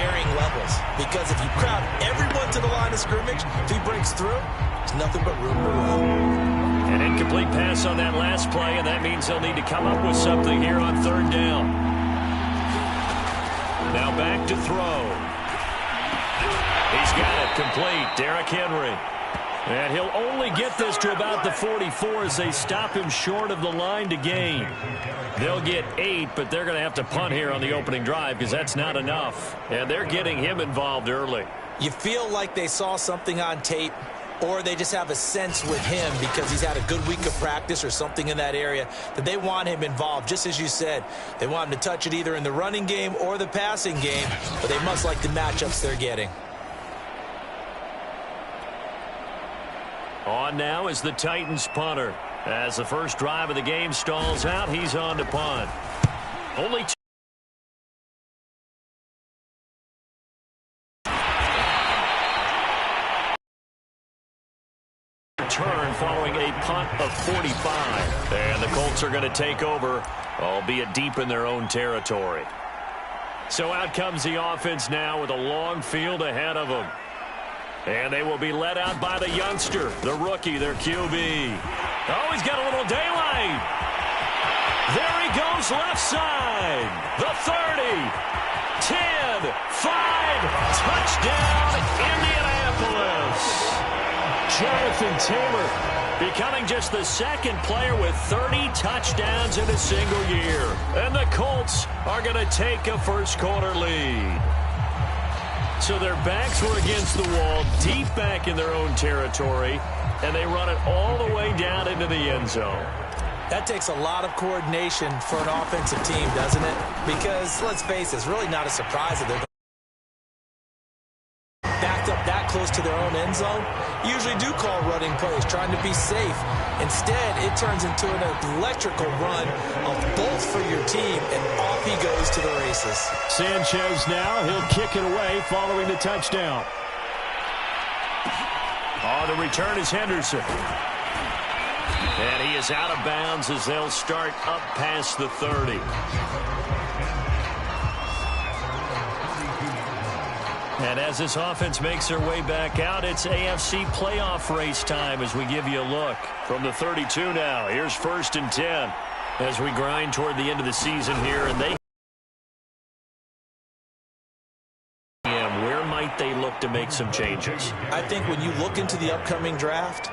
varying levels. Because if you crowd everyone to the line of scrimmage, if he breaks through, there's nothing but room to run. An incomplete pass on that last play, and that means they'll need to come up with something here on third down. Now back to throw. He's got it complete. Derrick Henry. And he'll only get this to about the 44 as they stop him short of the line to gain. They'll get 8, but they're going to have to punt here on the opening drive because that's not enough. And they're getting him involved early. You feel like they saw something on tape, or they just have a sense with him because he's had a good week of practice or something in that area that they want him involved. Just as you said, they want him to touch it either in the running game or the passing game, but they must like the matchups they're getting. On now is the Titans punter. As the first drive of the game stalls out, he's on to punt. Only two. Return following a punt of 45. And the Colts are going to take over, albeit deep in their own territory. So out comes the offense now with a long field ahead of them. And they will be led out by the youngster, the rookie, their QB. Oh, he's got a little daylight. There he goes left side. The 30, 10, 5, touchdown, Indianapolis. Jonathan Taylor becoming just the second player with 30 touchdowns in a single year. And the Colts are going to take a first-quarter lead. So their backs were against the wall, deep back in their own territory, and they run it all the way down into the end zone. That takes a lot of coordination for an offensive team, doesn't it? Because, let's face it, it's really not a surprise that they're backed up that close to their own end zone. Usually do call running plays, trying to be safe. Instead, it turns into an electrical run of both for your team, and off he goes to the races. Sanchez now, he'll kick it away following the touchdown. On the return is Henderson. And he is out of bounds as they'll start up past the 30. And as this offense makes their way back out, it's AFC playoff race time as we give you a look. From the 32 now, here's 1st and 10 as we grind toward the end of the season here. And where might they look to make some changes? I think when you look into the upcoming draft,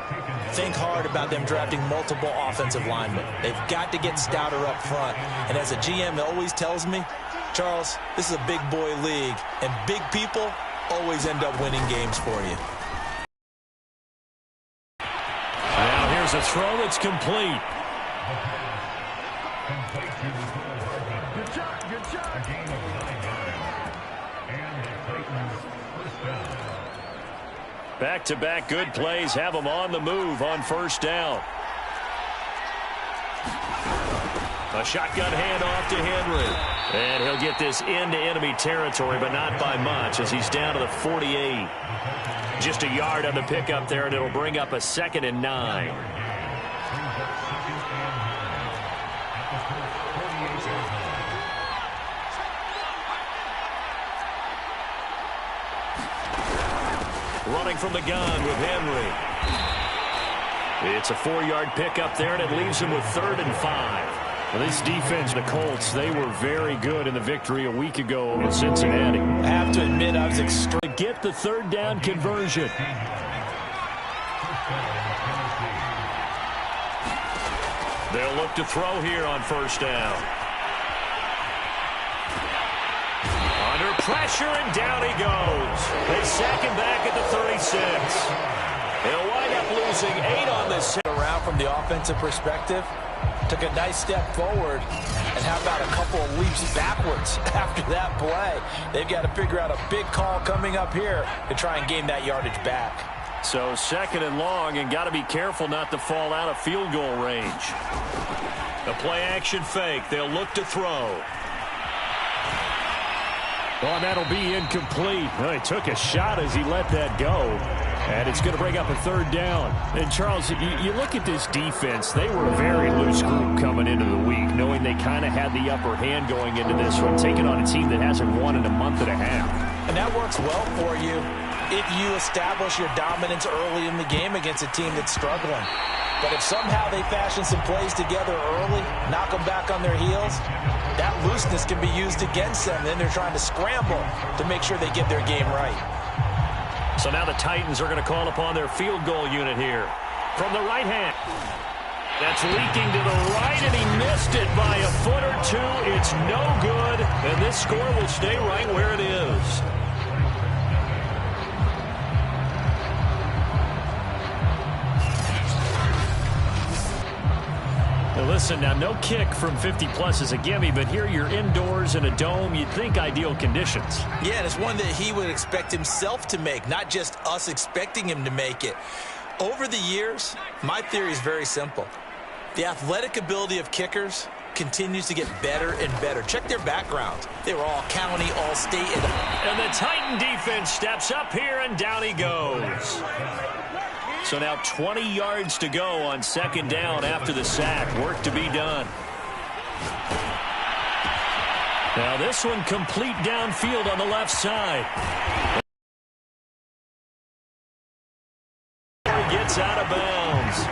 think hard about them drafting multiple offensive linemen. They've got to get stouter up front. And as a GM always tells me, Charles, this is a big boy league, and big people always end up winning games for you. Now here's a throw that's complete. Back-to-back good plays have them on the move on first down. A shotgun handoff to Henry. And he'll get this into enemy territory, but not by much as he's down to the 48. Just a yard on the pickup there, and it'll bring up a 2nd and 9. Running from the gun with Henry. It's a 4-yard pickup there, and it leaves him with 3rd and 5. Well, this defense, the Colts, they were very good in the victory a week ago over Cincinnati. I have to admit, I was extreme. To get the 3rd down conversion. They'll look to throw here on first down. Under pressure, and down he goes. They sack him back at the 36. They'll wind up losing 8 on this. Around from the offensive perspective, took a nice step forward, and how about a couple of leaps backwards after that play? They've got to figure out a big call coming up here to try and gain that yardage back. So 2nd and long, and got to be careful not to fall out of field goal range. A play-action fake. They'll look to throw. Oh, that'll be incomplete. Well, he took a shot as he let that go. And it's going to bring up a 3rd down. And, Charles, you look at this defense. They were a very loose group coming into the week, knowing they kind of had the upper hand going into this one, taking on a team that hasn't won in a month and a half. And that works well for you if you establish your dominance early in the game against a team that's struggling. But if somehow they fashion some plays together early, knock them back on their heels, that looseness can be used against them. Then they're trying to scramble to make sure they get their game right. So now the Titans are going to call upon their field goal unit here. From the right hand. That's leaking to the right, and he missed it by a foot or two. It's no good, and this score will stay right where it is. Now listen, now no kick from 50-plus is a gimme, but here you're indoors in a dome. You'd think ideal conditions. Yeah, and it's one that he would expect himself to make, not just us expecting him to make it. Over the years, my theory is very simple. The athletic ability of kickers continues to get better and better. Check their backgrounds. They were all county, all state. And the Titan defense steps up here, and down he goes. So now 20 yards to go on second down after the sack. Work to be done. Now this one complete downfield on the left side. He gets out of bounds.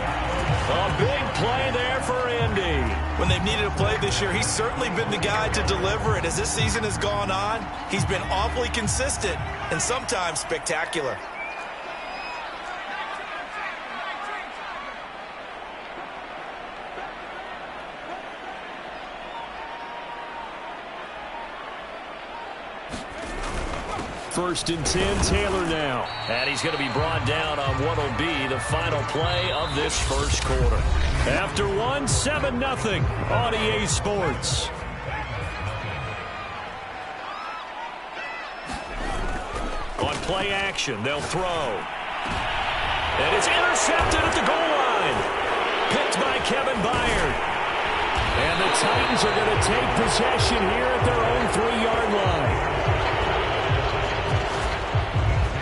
A big play there for Indy. When they've needed a play this year, he's certainly been the guy to deliver it. As this season has gone on, he's been awfully consistent and sometimes spectacular. First and 10, Taylor now. And he's going to be brought down on what will be the final play of this first quarter. After one, 7-0 on EA Sports. On play action, they'll throw. And it's intercepted at the goal line. Picked by Kevin Byard. And the Titans are going to take possession here at their own 3-yard line.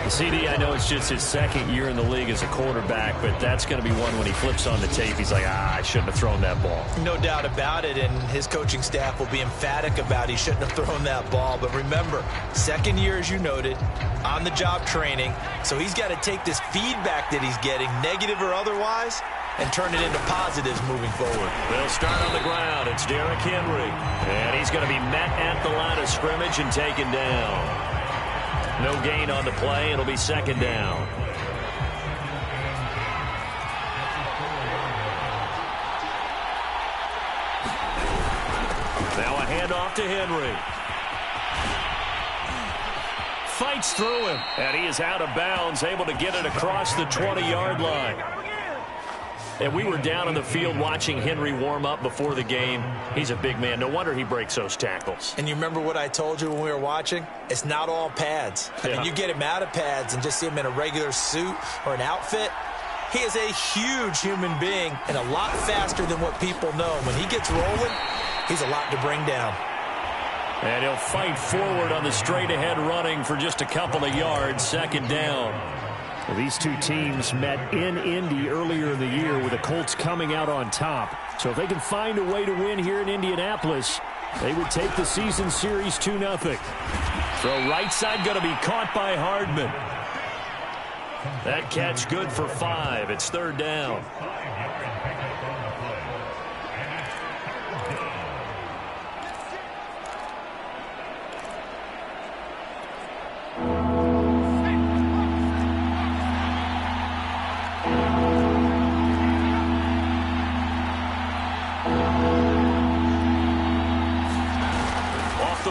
CD, I know it's just his second year in the league as a quarterback, but that's going to be one when he flips on the tape. He's like, I shouldn't have thrown that ball. No doubt about it, and his coaching staff will be emphatic about he shouldn't have thrown that ball. But remember, second year, as you noted, on-the-job training, so he's got to take this feedback that he's getting, negative or otherwise, and turn it into positives moving forward. They'll start on the ground. It's Derrick Henry, and he's going to be met at the line of scrimmage and taken down. No gain on the play. It'll be second down. Now a handoff to Henry. Fights through him, and he is out of bounds, able to get it across the 20-yard line. And we were down on the field watching Henry warm up before the game. He's a big man. No wonder he breaks those tackles. And you remember what I told you when we were watching? It's not all pads. I mean, you get him out of pads and just see him in a regular suit or an outfit. He is a huge human being and a lot faster than what people know. When he gets rolling, he's a lot to bring down. And he'll fight forward on the straight-ahead running for just a couple of yards. Second down. Well, these two teams met in Indy earlier in the year with the Colts coming out on top. So if they can find a way to win here in Indianapolis, they would take the season series 2-0. Throw right side going to be caught by Hardman. That catch good for 5. It's third down.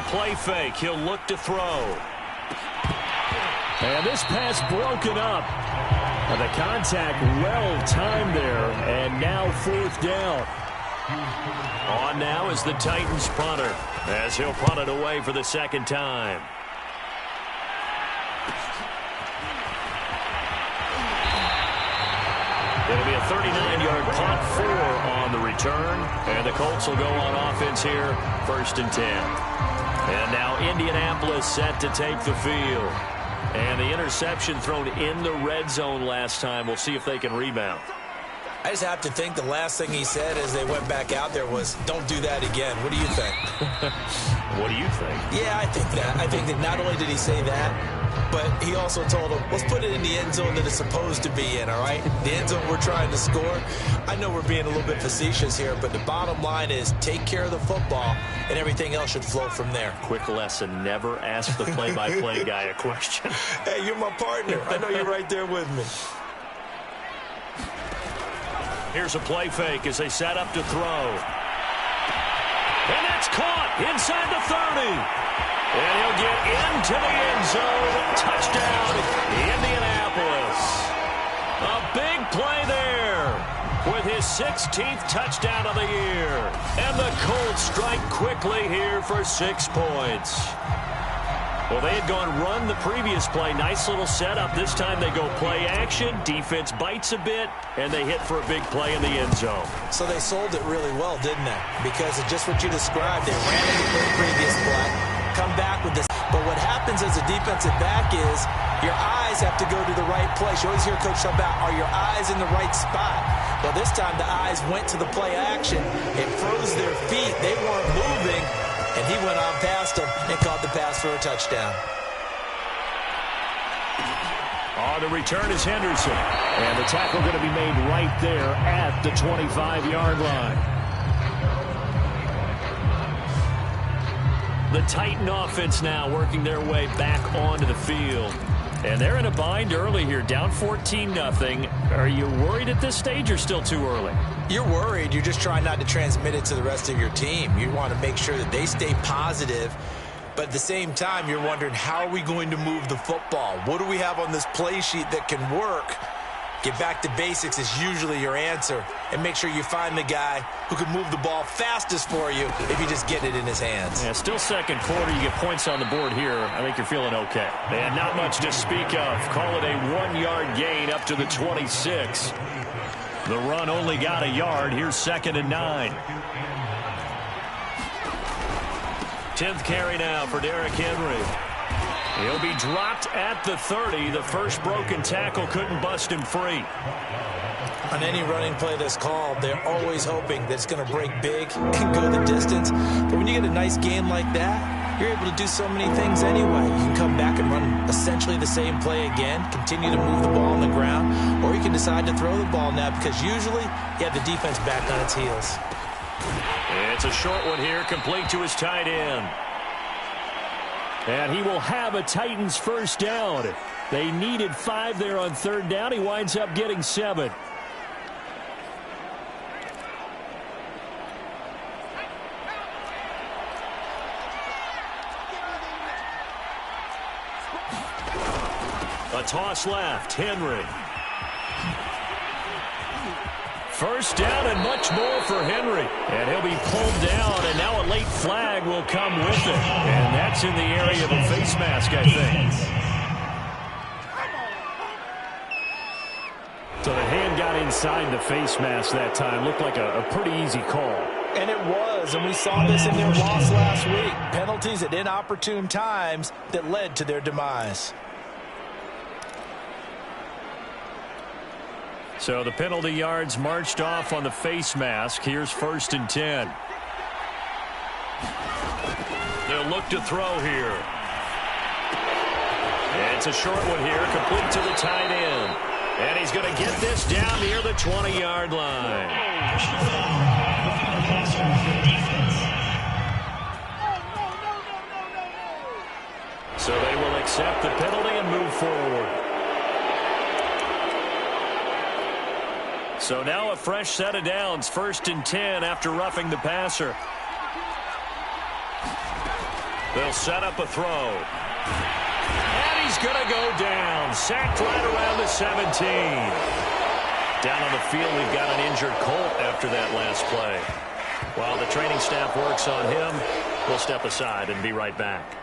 Play fake. He'll look to throw. And this pass broken up. And the contact well timed there. And now fourth down. On now is the Titans punter, as he'll punt it away for the second time. It'll be a 39-yard punt, 4 on the return. And the Colts will go on offense here, first and 10. And now Indianapolis set to take the field. And the interception thrown in the red zone last time. We'll see if they can rebound. I just have to think the last thing he said as they went back out there was, don't do that again. What do you think? What do you think? Yeah, I think that. I think that not only did he say that, but he also told him, let's put it in the end zone that it's supposed to be in, all right? The end zone we're trying to score. I know we're being a little bit facetious here, but the bottom line is take care of the football, and everything else should flow from there. Quick lesson, never ask the play-by-play guy a question. Hey, you're my partner. I know you're right there with me. Here's a play fake as they set up to throw. And that's caught inside the 30. And he'll get into the end zone. Touchdown, Indianapolis. A big play there with his 16th touchdown of the year. And the Colts strike quickly here for 6 points. Well, they had gone run the previous play. Nice little setup. This time they go play action. Defense bites a bit, and they hit for a big play in the end zone. So they sold it really well, didn't they? Because of just what you described. They ran into the previous play, come back with this. But what happens as a defensive back is your eyes have to go to the right place. You always hear Coach talk about, are your eyes in the right spot? Well, this time the eyes went to the play action. It froze their feet. They weren't moving. And he went on past him and caught the pass for a touchdown. On the return is Henderson. And the tackle going to be made right there at the 25-yard line. The Titan offense now working their way back onto the field. And they're in a bind early here, down 14-0. Are you worried at this stage or still too early? You're worried. You're just trying not to transmit it to the rest of your team. You want to make sure that they stay positive. But at the same time, you're wondering, how are we going to move the football? What do we have on this play sheet that can work? Get back to basics is usually your answer. And make sure you find the guy who can move the ball fastest for you if you just get it in his hands. Yeah, still second quarter. You get points on the board here. I think you're feeling okay. And not much to speak of. Call it a 1-yard gain up to the 26. The run only got a yard. Here's 2nd and 9. 10th carry now for Derrick Henry. He'll be dropped at the 30. The first broken tackle couldn't bust him free. On any running play that's called, they're always hoping that it's going to break big and go the distance. But when you get a nice game like that, you're able to do so many things anyway. You can come back and run essentially the same play again, continue to move the ball on the ground, or you can decide to throw the ball now because usually you have the defense back on its heels. It's a short one here, complete to his tight end. And he will have a Titans first down. They needed 5 there on 3rd down. He winds up getting 7. A toss left. Henry. First down and much more for Henry. And he'll be pulled down, and now a late flag will come with it. And that's in the area of a face mask, I think. So the hand got inside the face mask that time. Looked like a pretty easy call. And it was, and we saw this in their loss last week. Penalties at inopportune times that led to their demise. So the penalty yards marched off on the face mask. Here's 1st and 10. They'll look to throw here. It's a short one here, complete to the tight end. And he's going to get this down near the 20-yard line. So they will accept the penalty and move forward. So now a fresh set of downs, 1st and 10 after roughing the passer. They'll set up a throw. And he's going to go down. Sacked right around the 17. Down on the field, we've got an injured Colt after that last play. While the training staff works on him, we'll step aside and be right back.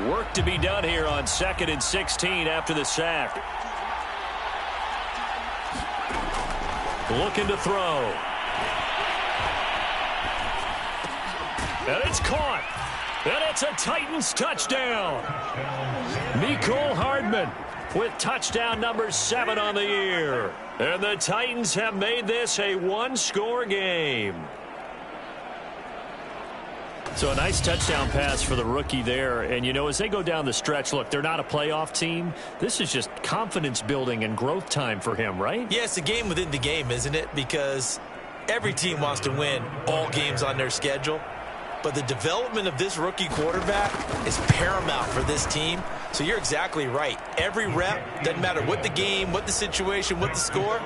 Work to be done here on 2nd and 16 after the sack. Looking to throw. And it's caught. And it's a Titans touchdown. Mecole Hardman with touchdown number 7 on the year. And the Titans have made this a one-score game. So a nice touchdown pass for the rookie there. And, you know, as they go down the stretch, look, they're not a playoff team. This is just confidence building and growth time for him, right? Yeah, it's a game within the game, isn't it? Because every team wants to win all games on their schedule. But the development of this rookie quarterback is paramount for this team. So you're exactly right. Every rep, doesn't matter what the game, what the situation, what the score,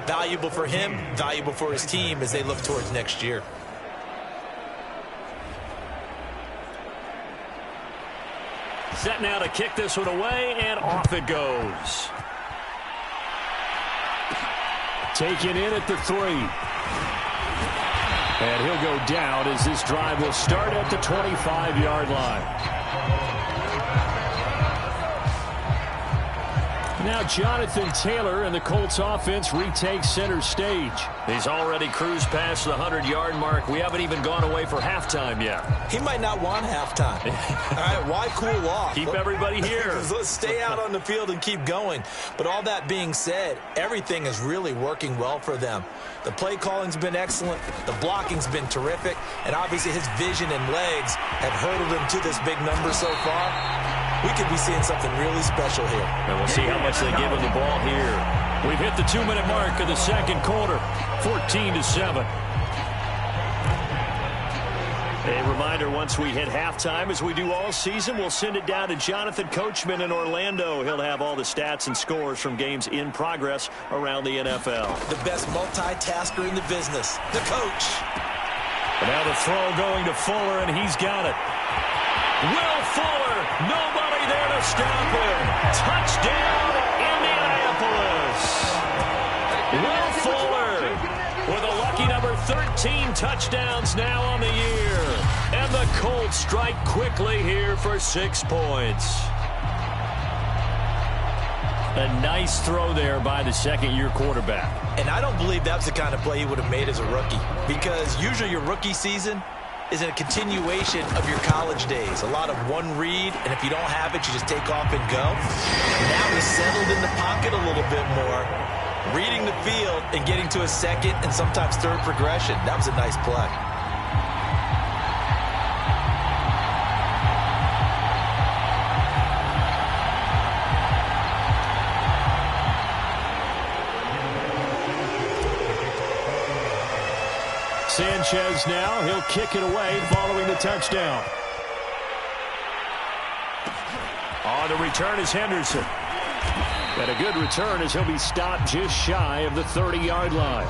valuable for him, valuable for his team as they look towards next year. Set now to kick this one away, and off it goes. Taken in at the 3. And he'll go down as this drive will start at the 25-yard line. Now Jonathan Taylor and the Colts offense retakes center stage. He's already cruised past the 100-yard mark. We haven't even gone away for halftime yet. He might not want halftime. All right, why cool off? Keep everybody here. Let's stay out on the field and keep going. But all that being said, everything is really working well for them. The play calling's been excellent. The blocking's been terrific. And obviously his vision and legs have hurdled him to this big number so far. We could be seeing something really special here. And we'll see how much they give him the ball here. We've hit the 2-minute mark of the second quarter, 14-7. A reminder, once we hit halftime, as we do all season, we'll send it down to Jonathan Coachman in Orlando. He'll have all the stats and scores from games in progress around the NFL. The best multitasker in the business, the coach. And now the throw going to Fuller, and he's got it. Will Fuller, nobody there to stop him. Touchdown, Indianapolis. Will Fuller with a lucky number 13 touchdowns now on the year. And the Colts strike quickly here for 6 points. A nice throw there by the second-year quarterback. And I don't believe that's the kind of play he would have made as a rookie. Because usually your rookie season is a continuation of your college days. A lot of one read, and if you don't have it, you just take off and go. Now he's settled in the pocket a little bit more, reading the field and getting to a second and sometimes third progression. That was a nice play. Sanchez now, he'll kick it away following the touchdown. On the return is Henderson. And a good return as he'll be stopped just shy of the 30-yard line.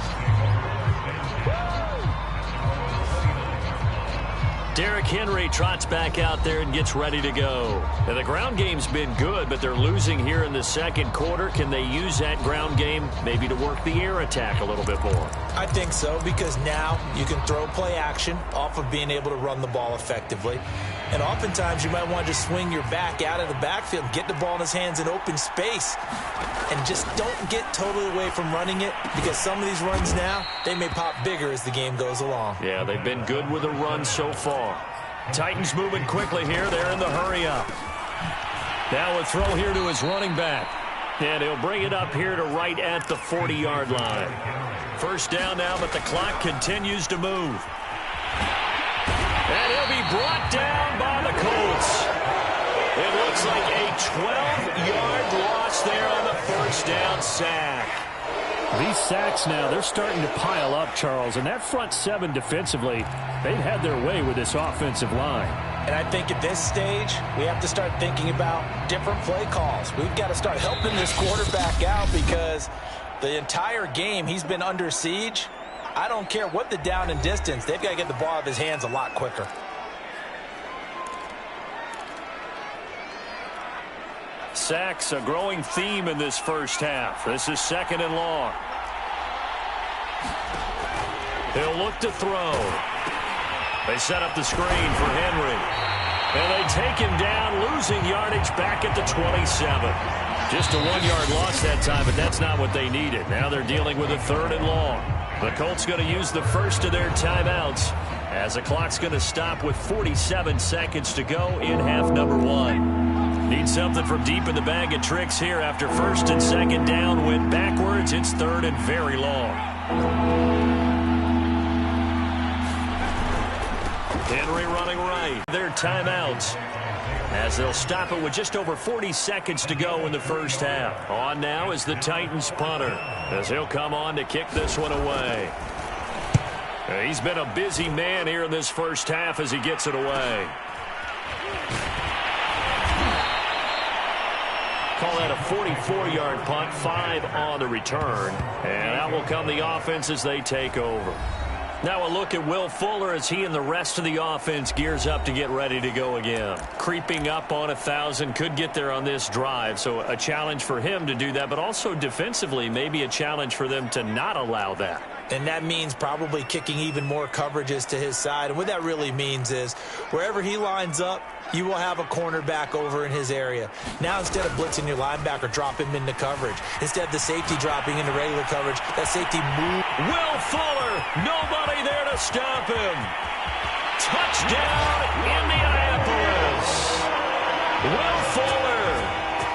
Derrick Henry trots back out there and gets ready to go. Now, the ground game's been good, but they're losing here in the second quarter. Can they use that ground game maybe to work the air attack a little bit more? I think so, because now you can throw play action off of being able to run the ball effectively. And oftentimes you might want to just swing your back out of the backfield, get the ball in his hands in open space, and just don't get totally away from running it, because some of these runs now, they may pop bigger as the game goes along. Yeah, they've been good with the run so far. Titans moving quickly here. They're in the hurry-up. Now a throw here to his running back. And he'll bring it up here to right at the 40-yard line. First down now, but the clock continues to move. And he'll be brought down by the Colts. It looks like a 12-yard loss there on the first down sack. These sacks now, they're starting to pile up, Charles. And that front seven defensively, they've had their way with this offensive line. And I think at this stage, we have to start thinking about different play calls. We've got to start helping this quarterback out, because the entire game he's been under siege. I don't care what the down and distance. They've got to get the ball out of his hands a lot quicker. Sacks, a growing theme in this first half. This is second and long. He'll look to throw. They set up the screen for Henry. And they take him down, losing yardage back at the 27. Just a 1-yard loss that time, but that's not what they needed. Now they're dealing with a third and long. The Colts going to use the first of their timeouts as the clock's going to stop with 47 seconds to go in half number one. Need something from deep in the bag of tricks here after first and second down went backwards. It's third and very long. Henry running right. Their timeouts as they'll stop it with just over 40 seconds to go in the first half. On now is the Titans punter as he'll come on to kick this one away. He's been a busy man here in this first half as he gets it away. Call that a 44-yard punt, 5 on the return. And out will come the offense as they take over. Now a look at Will Fuller as he and the rest of the offense gears up to get ready to go again. Creeping up on 1,000, could get there on this drive. So a challenge for him to do that, but also defensively maybe a challenge for them to not allow that. And that means probably kicking even more coverages to his side. And what that really means is wherever he lines up, you will have a cornerback over in his area. Now instead of blitzing your linebacker, drop him into coverage. Instead of the safety dropping into regular coverage, that safety move. Will Fuller, nobody there to stop him. Touchdown, Indianapolis. Will Fuller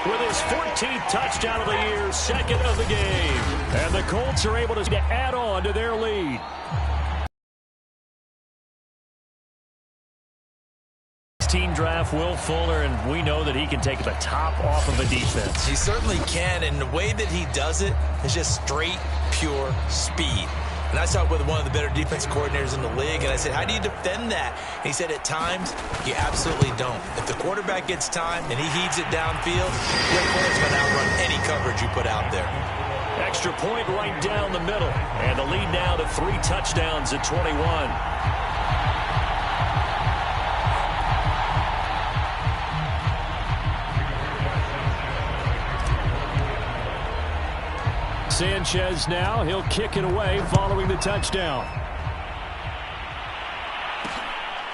with his 14th touchdown of the year, second of the game. And the Colts are able to add on to their lead. Team draft Will Fuller, and we know that he can take the top off of a defense. He certainly can, and the way that he does it is just straight, pure speed. And I talked with one of the better defensive coordinators in the league, and I said, how do you defend that? And he said, at times, you absolutely don't. If the quarterback gets time and he heaves it downfield, Will Fuller's going to outrun any coverage you put out there. Extra point right down the middle, and the lead now to 3 touchdowns at 21. Sanchez now, he'll kick it away following the touchdown.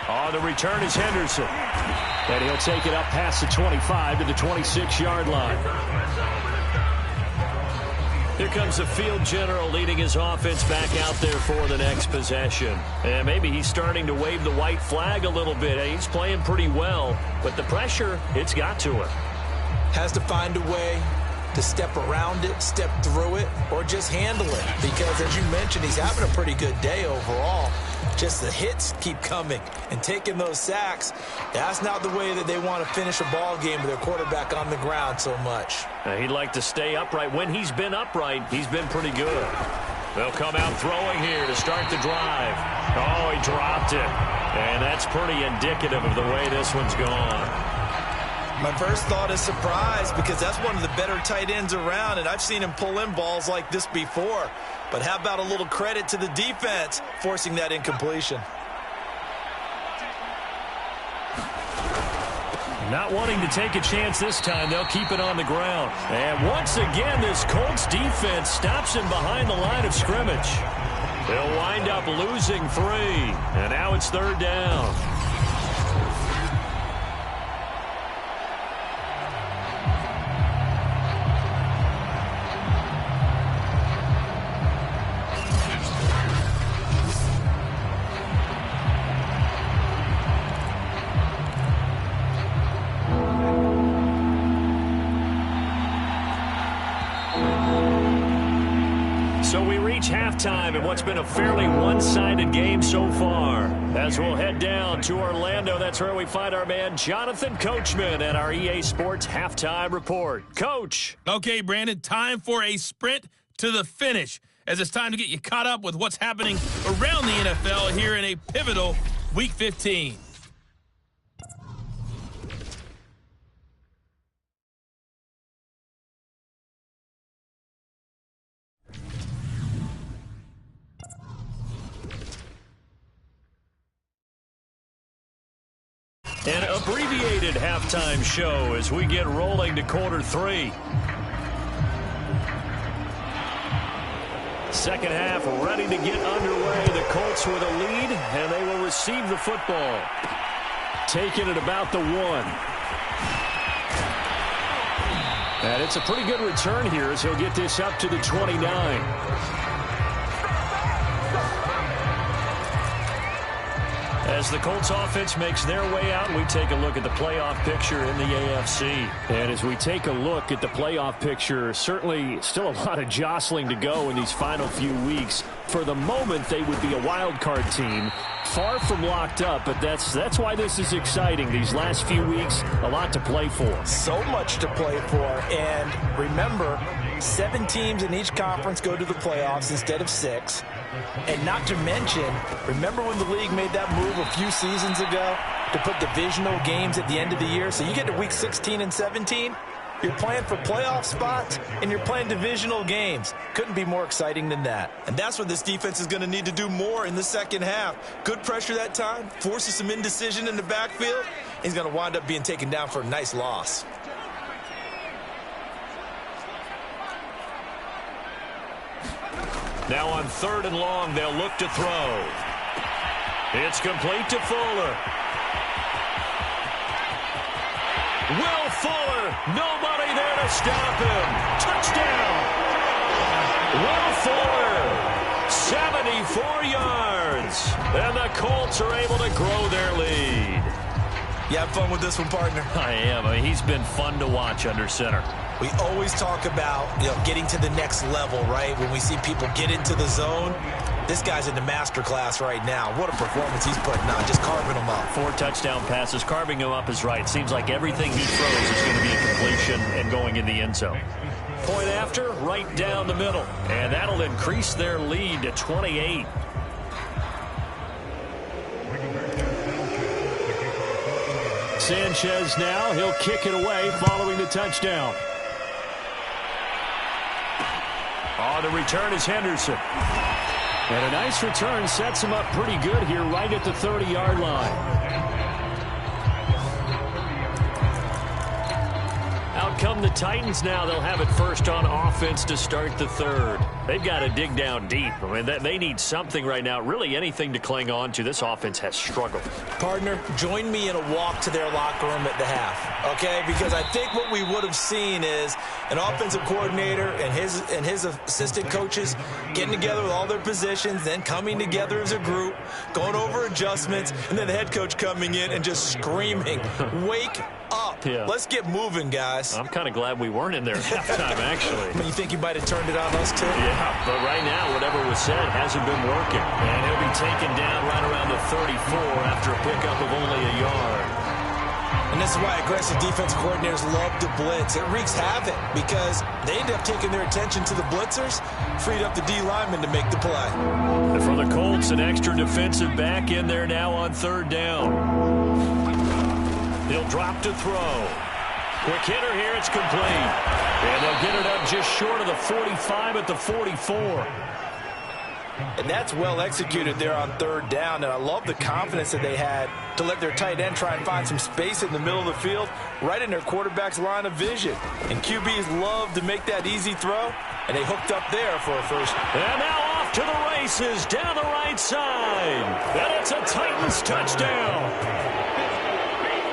On the return is Henderson. And he'll take it up past the 25 to the 26-yard line. Here comes the field general leading his offense back out there for the next possession. And maybe he's starting to wave the white flag a little bit. He's playing pretty well, but the pressure, it's got to him. Has to find a way to step around it, step through it, or just handle it. Because, as you mentioned, he's having a pretty good day overall. Just the hits keep coming and taking those sacks. That's not the way that they want to finish a ball game with their quarterback on the ground so much. He'd like to stay upright. When he's been upright, he's been pretty good. They'll come out throwing here to start the drive. Oh, he dropped it. And that's pretty indicative of the way this one's gone. My first thought is surprise, because that's one of the better tight ends around, and I've seen him pull in balls like this before. But how about a little credit to the defense forcing that incompletion? Not wanting to take a chance this time, they'll keep it on the ground. And once again, this Colts defense stops him behind the line of scrimmage. They'll wind up losing 3, and now it's third down. Halftime in what's been a fairly one-sided game so far. As we'll head down to Orlando, that's where we find our man Jonathan Coachman at our EA Sports Halftime Report. Coach. Okay, Brandon, time for a sprint to the finish, as it's time to get you caught up with what's happening around the NFL here in a pivotal Week 15. An abbreviated halftime show as we get rolling to quarter 3. Second half ready to get underway. The Colts with a lead, and they will receive the football. Taking it about the 1. And it's a pretty good return here as he'll get this up to the 29. As the Colts offense makes their way out, we take a look at the playoff picture in the AFC. And as we take a look at the playoff picture, certainly still a lot of jostling to go in these final few weeks. For the moment, they would be a wild card team, far from locked up, but that's why this is exciting. These last few weeks, a lot to play for. So much to play for, and remember, 7 teams in each conference go to the playoffs instead of 6. And not to mention, remember when the league made that move a few seasons ago to put divisional games at the end of the year? So you get to week 16 and 17, you're playing for playoff spots, and you're playing divisional games. Couldn't be more exciting than that. And that's what this defense is going to need to do more in the second half. Good pressure that time, forces some indecision in the backfield. He's going to wind up being taken down for a nice loss. Now on 3rd and long, they'll look to throw. It's complete to Fuller. Will Fuller, nobody there to stop him. Touchdown. Will Fuller, 74 yards. And the Colts are able to grow their lead. You have fun with this one, partner? I am. I mean, he's been fun to watch under center. We always talk about, getting to the next level, right? When we see people get into the zone, this guy's in the master class right now. What a performance he's putting on, just carving them up. 4 touchdown passes, carving him up is right. Seems like everything he throws is going to be a completion and going in the end zone. Point after, right down the middle. And that'll increase their lead to 28. Sanchez now, he'll kick it away following the touchdown. On the return is Henderson. And a nice return sets him up pretty good here right at the 30-yard line. Out come the Titans now. They'll have it first on offense to start the 3rd. They've got to dig down deep. I mean, they need something right now, really anything to cling on to. This offense has struggled. Partner, join me in a walk to their locker room at the half, okay? Because I think what we would have seen is an offensive coordinator and his assistant coaches getting together with all their positions, then coming together as a group, going over adjustments, and then the head coach coming in and just screaming, wake up. Yeah. Let's get moving, guys. I'm kind of glad we weren't in there at halftime, actually. I mean, you think you might have turned it on us, too? Yeah, but right now, whatever was said hasn't been working. And he'll be taken down right around the 34 after a pickup of only a yard. And this is why aggressive defense coordinators love to blitz. It wreaks havoc because they end up taking their attention to the blitzers, freed up the D lineman to make the play. And for the Colts, an extra defensive back in there now on 3rd down. He'll drop to throw. Quick hitter here, it's complete. And they'll get it up just short of the 45 at the 44. And that's well executed there on 3rd down. And I love the confidence that they had to let their tight end try and find some space in the middle of the field, right in their quarterback's line of vision. And QBs love to make that easy throw, and they hooked up there for a first. And now off to the races down the right side. And it's a Titans touchdown.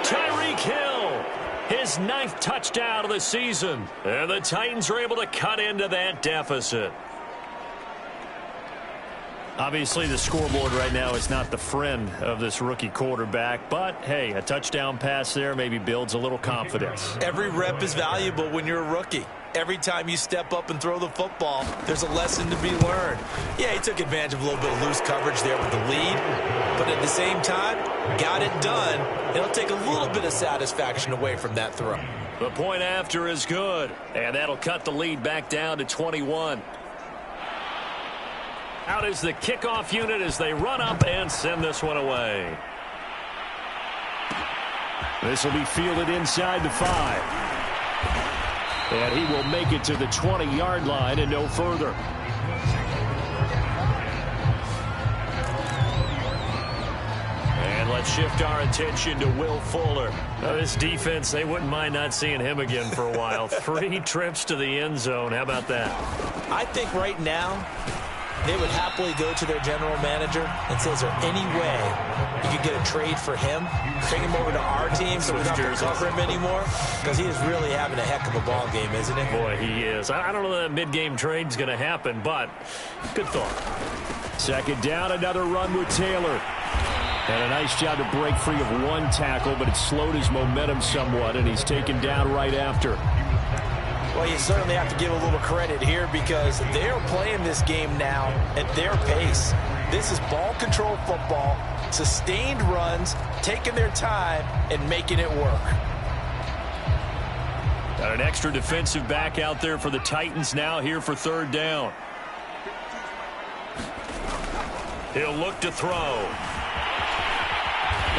Tyreek Hill, his 9th touchdown of the season. And the Titans are able to cut into that deficit. Obviously, the scoreboard right now is not the friend of this rookie quarterback. But, hey, a touchdown pass there maybe builds a little confidence. Every rep is valuable when you're a rookie. Every time you step up and throw the football, there's a lesson to be learned. Yeah, he took advantage of a little bit of loose coverage there with the lead. But at the same time, got it done. It'll take a little bit of satisfaction away from that throw. The point after is good. And that'll cut the lead back down to 21. Out is the kickoff unit as they run up and send this one away. This will be fielded inside the 5. And he will make it to the 20-yard line and no further. And let's shift our attention to Will Fuller. Now, this defense, they wouldn't mind not seeing him again for a while. 3 trips to the end zone. How about that? I think right now, they would happily go to their general manager and say, is there any way you could get a trade for him? Bring him over to our team so we don't have to cover him anymore? Because he is really having a heck of a ball game, isn't he? Boy, he is. I don't know that mid-game trade's going to happen, but good thought. 2nd down, another run with Taylor. And a nice job to break free of one tackle, but it slowed his momentum somewhat, and he's taken down right after. Well, you certainly have to give a little credit here because they're playing this game now at their pace. This is ball control football, sustained runs, taking their time, and making it work. Got an extra defensive back out there for the Titans now here for third down. He'll look to throw.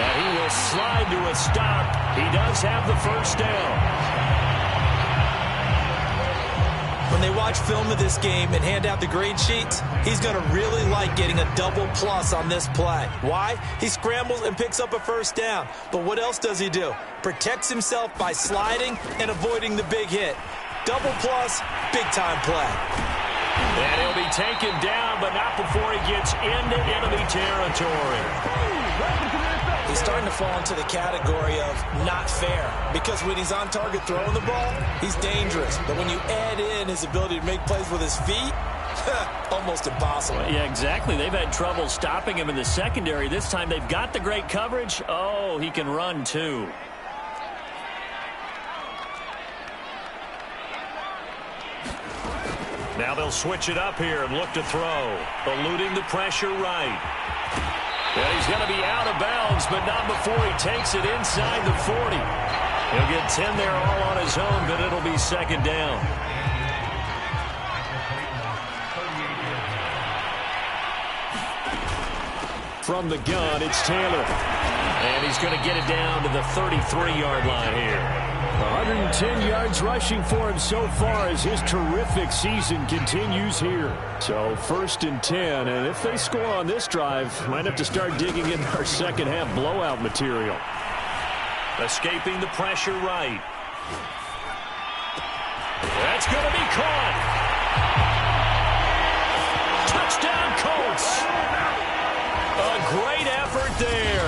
And he will slide to a stop. He does have the first down. When they watch film of this game and hand out the grade sheets, he's going to really like getting a double plus on this play. Why? He scrambles and picks up a first down. But what else does he do? Protects himself by sliding and avoiding the big hit. Double plus, big-time play. And he'll be taken down, but not before he gets into enemy territory. He's starting to fall into the category of not fair because when he's on target throwing the ball, he's dangerous. But when you add in his ability to make plays with his feet, almost impossible. Yeah, exactly. They've had trouble stopping him in the secondary. This time they've got the great coverage. Oh, he can run too. Now they'll switch it up here and look to throw. Eluding the pressure right. And he's going to be out of bounds, but not before he takes it inside the 40. He'll get 10 there all on his own, but it'll be second down. From the gun, it's Taylor. And he's going to get it down to the 33-yard line here. 110 yards rushing for him so far as his terrific season continues here. So 1st and 10, and if they score on this drive, might have to start digging in our second half blowout material. Escaping the pressure right. That's going to be caught. Touchdown Colts. A great effort there.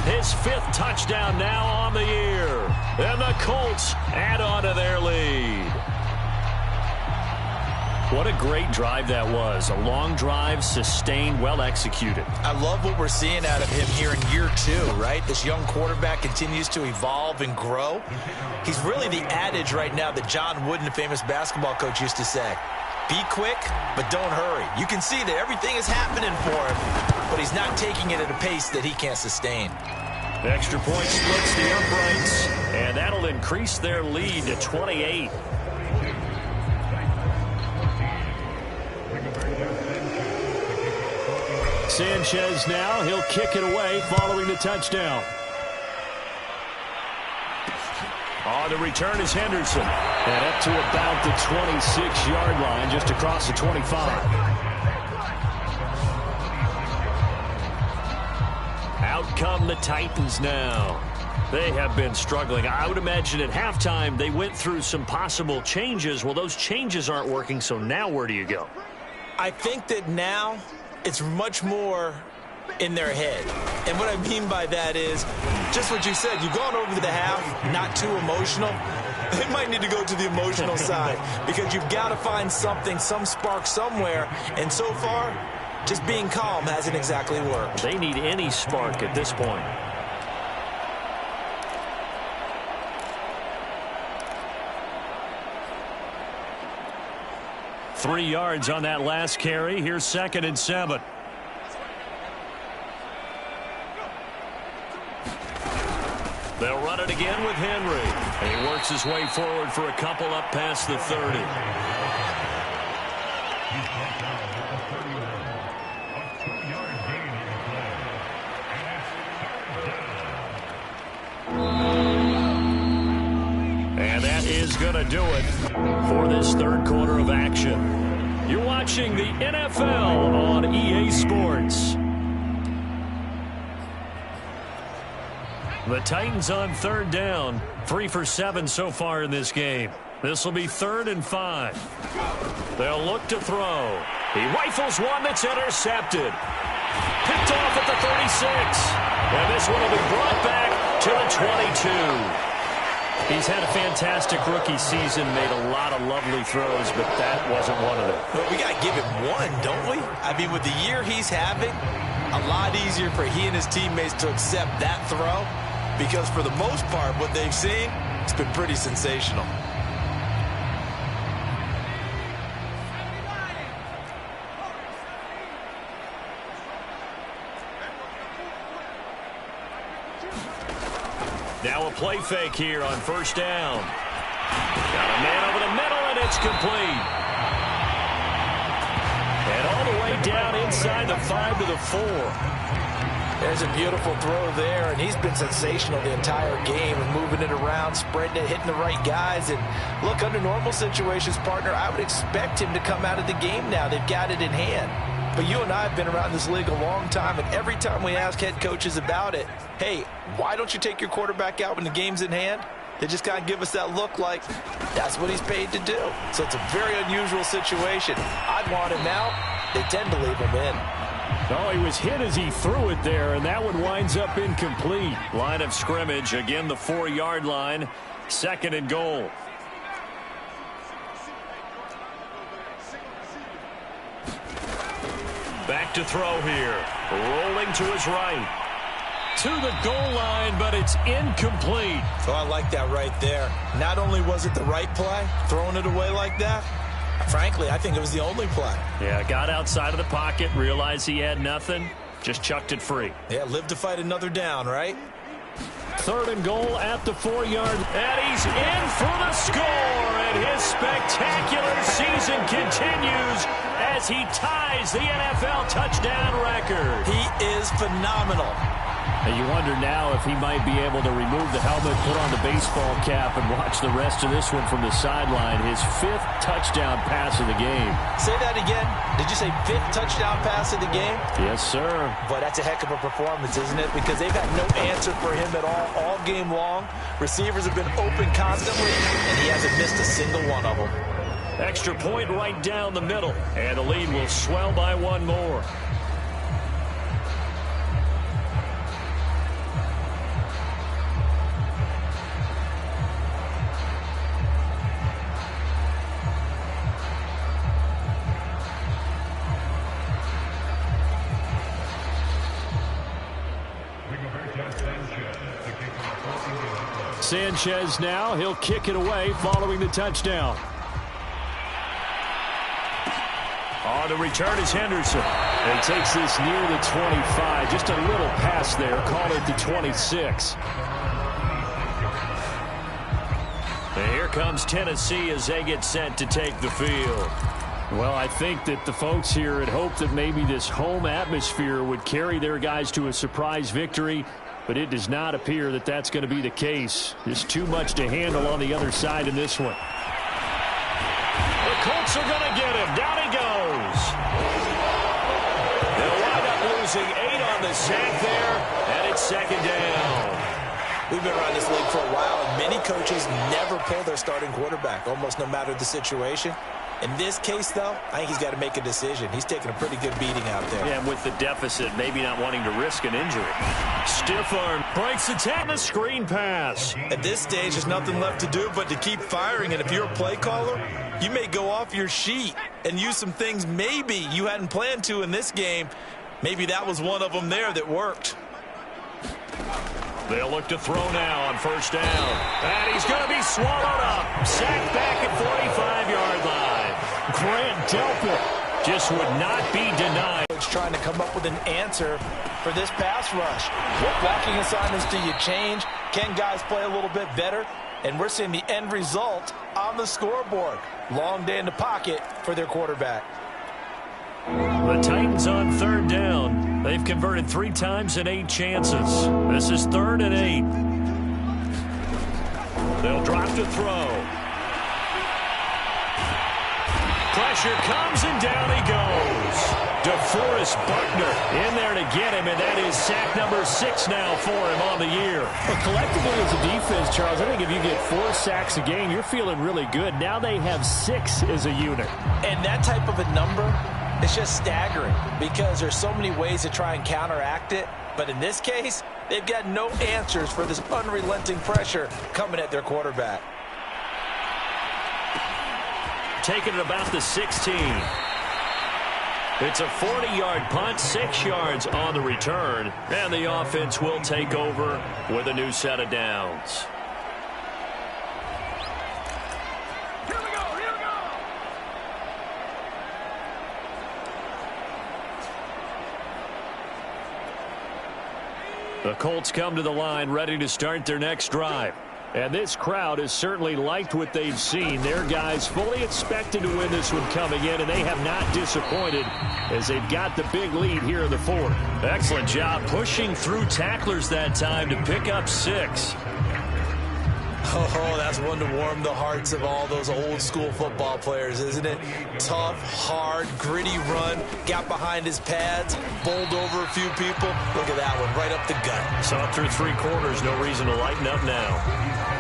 His 5th touchdown now on the year. And the Colts add on to their lead. What a great drive that was. A long drive, sustained, well executed. I love what we're seeing out of him here in year 2, right? This young quarterback continues to evolve and grow. He's really the adage right now that John Wooden, the famous basketball coach, used to say. Be quick, but don't hurry. You can see that everything is happening for him, but he's not taking it at a pace that he can't sustain. Extra point splits the uprights, and that'll increase their lead to 28. Sanchez now, he'll kick it away following the touchdown. On the return is Henderson. And up to about the 26-yard line, just across the 25. Out come the Titans now. They have been struggling. I would imagine at halftime they went through some possible changes. Well, those changes aren't working, so now where do you go? I think that now it's much more in their head. And what I mean by that is just what you said. You've gone over to the half, not too emotional. They might need to go to the emotional side because you've got to find something, some spark somewhere. And so far, just being calm hasn't exactly worked. They need any spark at this point. Three yards on that last carry. Here's 2nd and 7. They'll run it again with Henry. And he works his way forward for a couple up past the 30. And that is going to do it for this third quarter of action. You're watching the NFL on EA Sports. The Titans on 3rd down. 3 for 7 so far in this game. This will be 3rd and 5. They'll look to throw. He rifles one that's intercepted. Picked off at the 36. And this one will be brought back to the 22. He's had a fantastic rookie season, made a lot of lovely throws, but that wasn't one of them. But we got to give him one, don't we? I mean, with the year he's having, a lot easier for he and his teammates to accept that throw because for the most part, what they've seen, it's been pretty sensational. Now a play fake here on first down. Got a man over the middle, and it's complete. And all the way down inside the 5 to the 4. There's a beautiful throw there, and he's been sensational the entire game and moving it around, spreading it, hitting the right guys. And look, under normal situations, partner, I would expect him to come out of the game now. They've got it in hand. But you and I have been around this league a long time, and every time we ask head coaches about it, hey, why don't you take your quarterback out when the game's in hand? They just kind of give us that look like that's what he's paid to do. So it's a very unusual situation. I'd want him out. They tend to leave him in. Oh, he was hit as he threw it there, and that one winds up incomplete. Line of scrimmage, again the 4-yard line, 2nd and goal. Back to throw here. Rolling to his right. To the goal line, but it's incomplete. So I like that right there. Not only was it the right play, throwing it away like that, frankly, I think it was the only play. Yeah, got outside of the pocket, realized he had nothing, just chucked it free. Yeah, live to fight another down, right? 3rd and goal at the 4-yard. And he's in for the score, and his spectacular season continues as he ties the NFL touchdown record. He is phenomenal. And you wonder now if he might be able to remove the helmet, put on the baseball cap, and watch the rest of this one from the sideline. His 5th touchdown pass of the game. Say that again. Did you say 5th touchdown pass of the game? Yes, sir. But that's a heck of a performance, isn't it? Because they've had no answer for him at all game long. Receivers have been open constantly, and he hasn't missed a single one of them. Extra point right down the middle, and the lead will swell by one more. Sanchez now, he'll kick it away following the touchdown. On the return is Henderson. And takes this near the 25. Just a little pass there. Call it the 26. And here comes Tennessee as they get set to take the field. Well, I think that the folks here had hoped that maybe this home atmosphere would carry their guys to a surprise victory, but it does not appear that that's going to be the case. Just too much to handle on the other side in this one. The Colts are going to get him. Down he goes. They'll wind up losing 8 on the sack there, and it's 2nd down. We've been around this league for a while, and many coaches never pull their starting quarterback, almost no matter the situation. In this case, though, I think he's got to make a decision. He's taking a pretty good beating out there. Yeah, and with the deficit, maybe not wanting to risk an injury. Stiff arm breaks the tap, and a screen pass. At this stage, there's nothing left to do but to keep firing. And if you're a play caller, you may go off your sheet and use some things maybe you hadn't planned to in this game. Maybe that was one of them there that worked. They'll look to throw now on first down. And he's going to be swallowed up. Sacked back at 45-yard line. Grant Delpit just would not be denied. Trying to come up with an answer for this pass rush. What blocking assignments do you change? Can guys play a little bit better? And we're seeing the end result on the scoreboard. Long day in the pocket for their quarterback. The Titans on 3rd down. They've converted 3 times in 8 chances. This is 3rd and 8. They'll drop to throw. Pressure comes, and down he goes. DeForest Buckner in there to get him, and that is sack number 6 now for him on the year. But collectively as a defense, Charles, I think if you get 4 sacks a game, you're feeling really good. Now they have 6 as a unit. And that type of a number, it's just staggering because there's so many ways to try and counteract it. But in this case, they've got no answers for this unrelenting pressure coming at their quarterback. Taking it about the 16. It's a 40-yard punt, 6 yards on the return, and the offense will take over with a new set of downs. The Colts come to the line ready to start their next drive. And this crowd has certainly liked what they've seen. Their guys fully expected to win this one coming in, and they have not disappointed as they've got the big lead here in the fourth. Excellent job pushing through tacklers that time to pick up 6. Oh, that's one to warm the hearts of all those old-school football players, isn't it? Tough, hard, gritty run, got behind his pads, bowled over a few people. Look at that one, right up the gut. Saw through 3 quarters, no reason to lighten up now.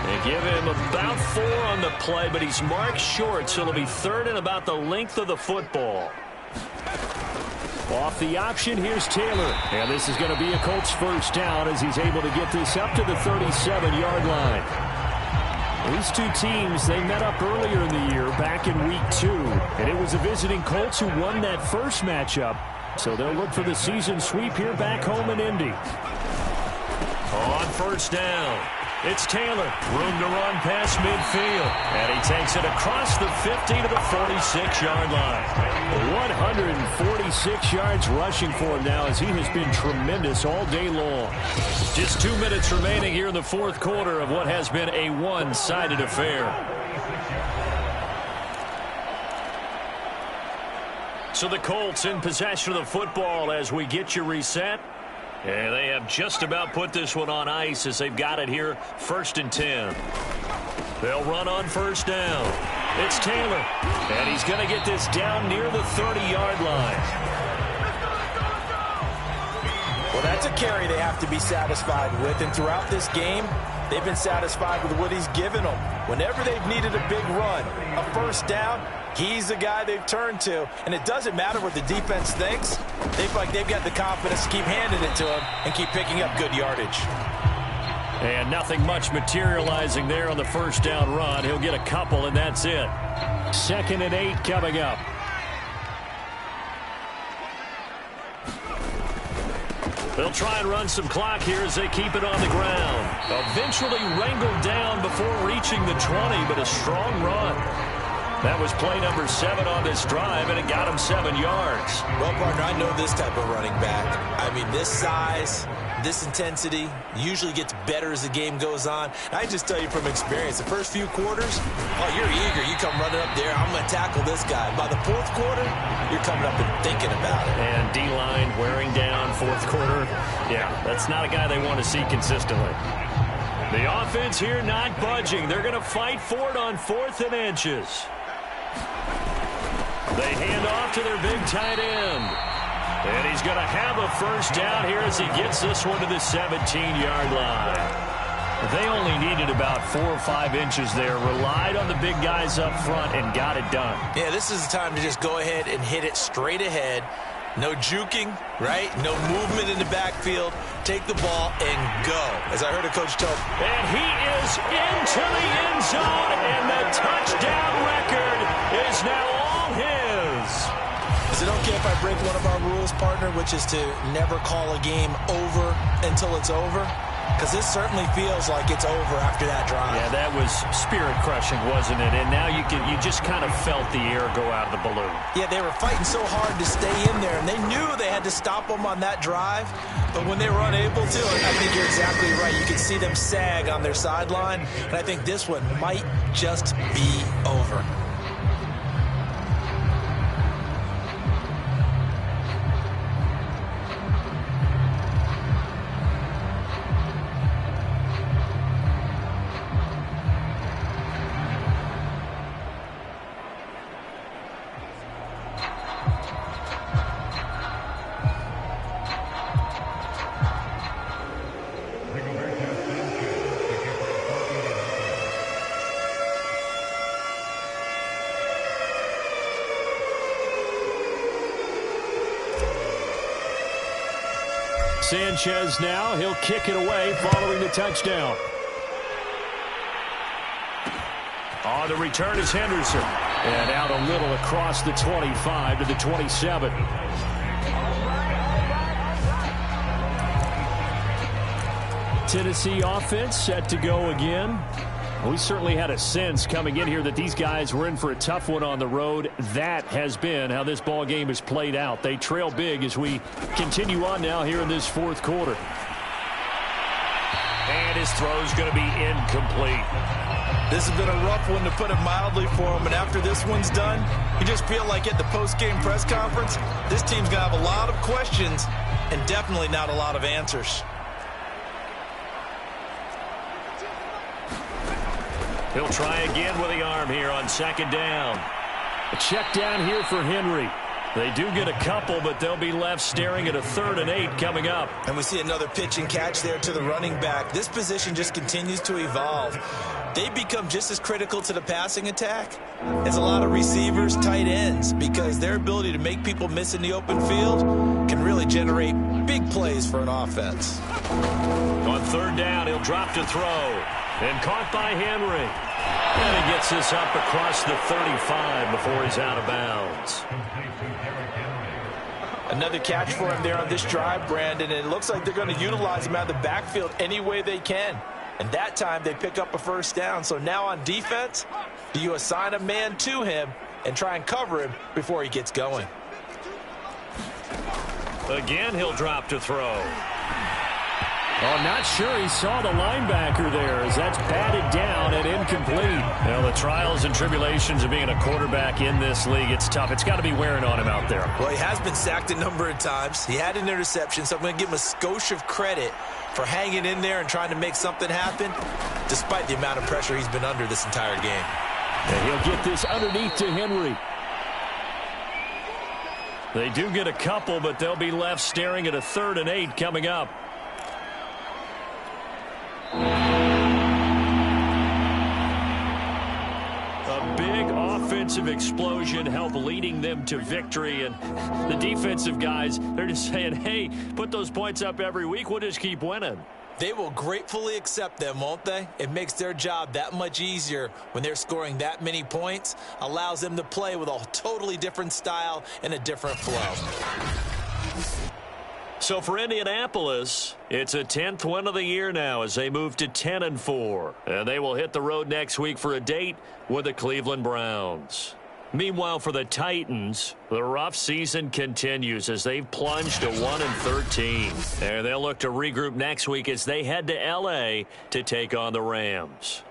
They give him about 4 on the play, but he's marked short, so it'll be 3rd and about the length of the football. Off the option, here's Taylor. And this is going to be a Colts first down as he's able to get this up to the 37-yard line. These two teams, they met up earlier in the year, back in week 2. And it was the visiting Colts who won that first matchup. So they'll look for the season sweep here back home in Indy. On first down, it's Taylor. Room to run past midfield. And he takes it across the 50 to the 46-yard line. 146 yards rushing for him now as he has been tremendous all day long. Just 2 minutes remaining here in the fourth quarter of what has been a one-sided affair. So the Colts in possession of the football as we get you reset. And they have just about put this one on ice as they've got it here, 1st and 10. They'll run on first down. It's Taylor, and he's going to get this down near the 30-yard line. Well, that's a carry they have to be satisfied with, and throughout this game, they've been satisfied with what he's given them. Whenever they've needed a big run, a first down, he's the guy they've turned to. And it doesn't matter what the defense thinks. They feel like they've got the confidence to keep handing it to him and keep picking up good yardage. And nothing much materializing there on the first down run. He'll get a couple, and that's it. 2nd and 8 coming up. They'll try and run some clock here as they keep it on the ground. Eventually wrangled down before reaching the 20, but a strong run. That was play number 7 on this drive, and it got him 7 yards. Well, partner, I know this type of running back. I mean, this size, this intensity usually gets better as the game goes on. I just tell you from experience, the first few quarters, oh, you're eager. You come running up there, I'm going to tackle this guy. By the fourth quarter, you're coming up and thinking about it. And D-line wearing down fourth quarter. Yeah, that's not a guy they want to see consistently. The offense here not budging. They're going to fight for it on 4th and inches. They hand off to their big tight end. And he's going to have a first down here as he gets this one to the 17-yard line. They only needed about 4 or 5 inches there, relied on the big guys up front, and got it done. Yeah, this is the time to just go ahead and hit it straight ahead. No juking, right? No movement in the backfield. Take the ball and go, as I heard a coach tell. And he is into the end zone, and the touchdown record is now all his. Is it okay if I break one of our rules, partner, which is to never call a game over until it's over? Because this certainly feels like it's over after that drive. Yeah, that was spirit-crushing, wasn't it? And now you just kind of felt the air go out of the balloon. Yeah, they were fighting so hard to stay in there, and they knew they had to stop them on that drive. But when they were unable to, I think you're exactly right. You could see them sag on their sideline, and I think this one might just be over. Sanchez now, he'll kick it away following the touchdown. On the return is Henderson. And out a little across the 25 to the 27. Tennessee offense set to go again. We certainly had a sense coming in here that these guys were in for a tough one on the road. That has been how this ball game has played out. They trail big as we continue on now here in this fourth quarter. And his throw's going to be incomplete. This has been a rough one, to put it mildly, for him. And after this one's done, you just feel like at the post-game press conference, this team's going to have a lot of questions and definitely not a lot of answers. He'll try again with the arm here on second down. A check down here for Henry. They do get a couple, but they'll be left staring at a 3rd and 8 coming up. And we see another pitch and catch there to the running back. This position just continues to evolve. They become just as critical to the passing attack as a lot of receivers, tight ends, because their ability to make people miss in the open field can really generate big plays for an offense. On 3rd down, he'll drop to throw. And caught by Henry. And he gets this up across the 35 before he's out of bounds. Another catch for him there on this drive, Brandon, and it looks like they're going to utilize him out of the backfield any way they can. And that time they pick up a 1st down. So now on defense, do you assign a man to him and try and cover him before he gets going? Again, he'll drop to throw. Oh, not sure he saw the linebacker there, as that's batted down and incomplete. Well, the trials and tribulations of being a quarterback in this league, it's tough. It's got to be wearing on him out there. Well, he has been sacked a number of times. He had an interception, so I'm going to give him a skosh of credit for hanging in there and trying to make something happen, despite the amount of pressure he's been under this entire game. And he'll get this underneath to Henry. They do get a couple, but they'll be left staring at a 3rd and 8 coming up. A big offensive explosion helped leading them to victory, and the defensive guys, they're just saying, hey, put those points up every week, we'll just keep winning. They will gratefully accept them, won't they? It makes their job that much easier when they're scoring that many points, allows them to play with a totally different style and a different flow. So for Indianapolis, it's a 10th win of the year now as they move to 10-4. And they will hit the road next week for a date with the Cleveland Browns. Meanwhile, for the Titans, the rough season continues as they've plunged to 1-13. And they'll look to regroup next week as they head to L.A. to take on the Rams.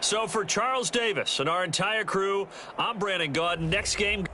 So for Charles Davis and our entire crew, I'm Brandon Gaudin. Next game